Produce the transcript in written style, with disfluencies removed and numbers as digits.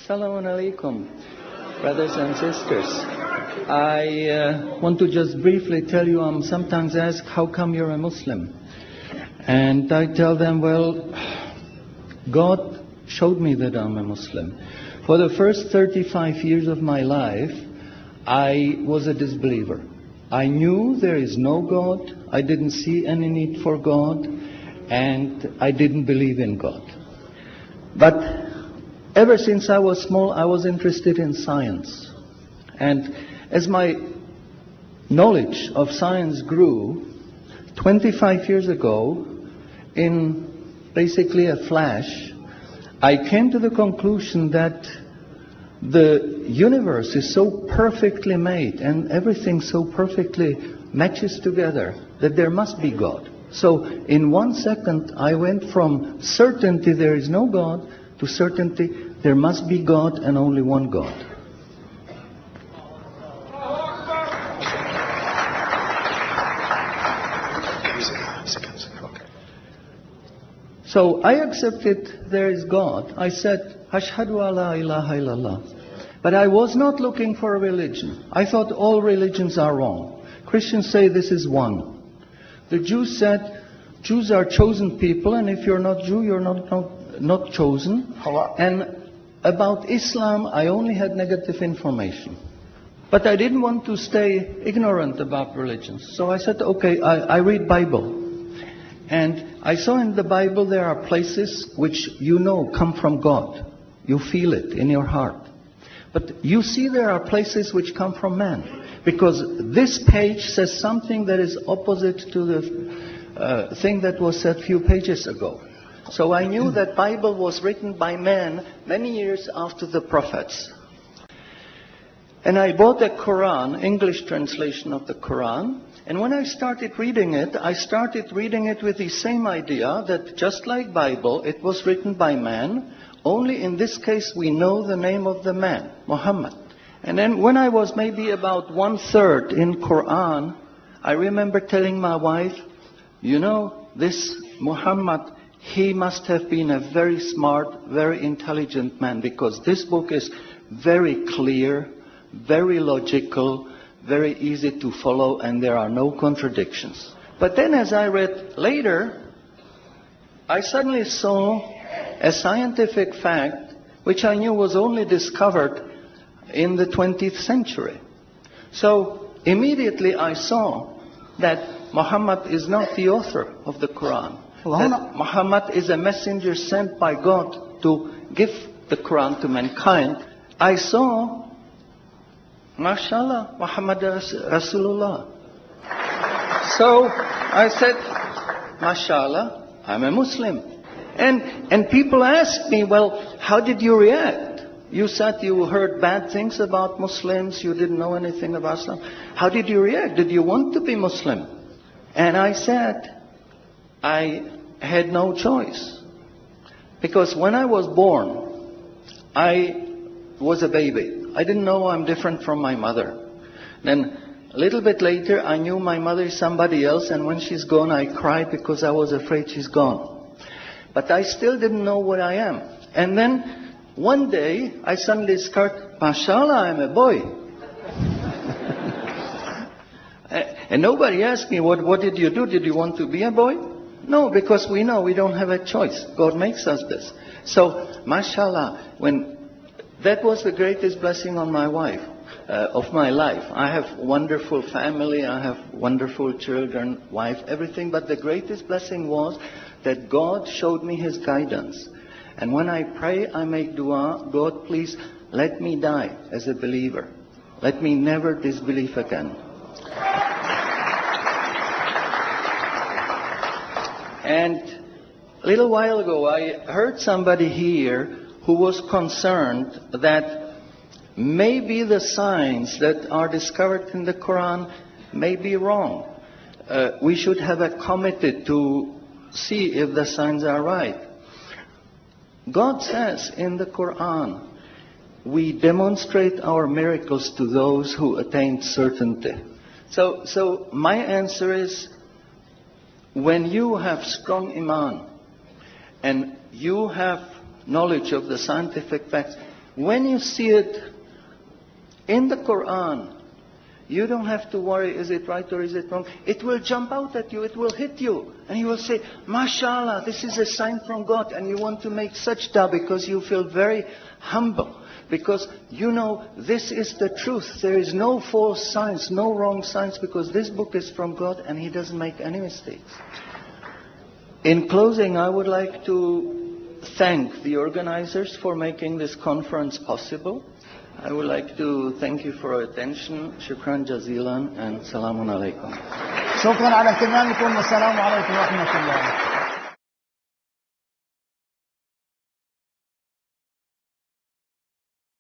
Assalamu alaikum, brothers and sisters. I want to just briefly tell you, I'm sometimes asked, how come you're a Muslim? And I tell them, well, God showed me that I'm a Muslim. For the first 35 years of my life, I was a disbeliever. I knew there is no God, I didn't see any need for God, and I didn't believe in God. But ever since I was small, I was interested in science. And as my knowledge of science grew, 25 years ago, in basically a flash, I came to the conclusion that the universe is so perfectly made and everything so perfectly matches together that there must be God. So in 1 second, I went from certainty there is no God to certainty there must be God and only one God. So I accepted there is God. I said, Ashhadu alla ilaha illallah. But I was not looking for a religion. I thought all religions are wrong. Christians say this is one. The Jews said, Jews are chosen people, and if you're not Jew, you're not chosen. And about Islam, I only had negative information. But I didn't want to stay ignorant about religions. So I said, okay, I read Bible. And I saw in the Bible there are places which you know come from God. You feel it in your heart. But you see there are places which come from man. Because this page says something that is opposite to the thing that was said a few pages ago. So I knew that Bible was written by man many years after the prophets. And I bought the Quran, English translation of the Quran. And when I started reading it with the same idea that just like Bible, it was written by man. Only in this case we know the name of the man, Muhammad. And then when I was maybe about 1/3 in Quran, I remember telling my wife, you know, this Muhammad, he must have been a very smart, very intelligent man, because this book is very clear, very logical, very easy to follow, and there are no contradictions. But then as I read later, I suddenly saw a scientific fact which I knew was only discovered in the 20th century. So immediately I saw that Muhammad is not the author of the Quran. That Muhammad is a messenger sent by God to give the Quran to mankind. I saw, mashallah, Muhammad Rasulullah. So I said, mashallah, I'm a Muslim. And people ask me, well, how did you react? You said you heard bad things about Muslims, you didn't know anything about Islam. How did you react? Did you want to be Muslim? And I said, I had no choice. Because when I was born, I was a baby. I didn't know I'm different from my mother. Then a little bit later, I knew my mother is somebody else, and when she's gone, I cried because I was afraid she's gone. But I still didn't know what I am. And then one day, I suddenly discovered, mashallah, I'm a boy. And nobody asked me, what did you do? Did you want to be a boy? No, because we know we don't have a choice. God makes us this. So, mashallah, that was the greatest blessing on my wife, of my life. I have wonderful family, I have wonderful children, wife, everything. But the greatest blessing was that God showed me His guidance. And when I pray, I make dua, God, please let me die as a believer. Let me never disbelieve again. And a little while ago, I heard somebody here who was concerned that maybe the signs that are discovered in the Quran may be wrong. We should have a committee to see if the signs are right. God says in the Quran, we demonstrate our miracles to those who attain certainty. So my answer is, when you have strong iman and you have knowledge of the scientific facts, When you see it in the Quran, you don't have to worry, is it right or is it wrong? It will jump out at you, it will hit you. And you will say, MashaAllah, this is a sign from God. And you want to make sajda because you feel very humble. Because you know this is the truth. There is no false science, no wrong science, because this book is from God and He doesn't make any mistakes. In closing, I would like to thank the organizers for making this conference possible. I would like to thank you for your attention. Shukran jazilan and salamun alaikum. شكرا على اهتمامكم والسلام عليكم ورحمة الله.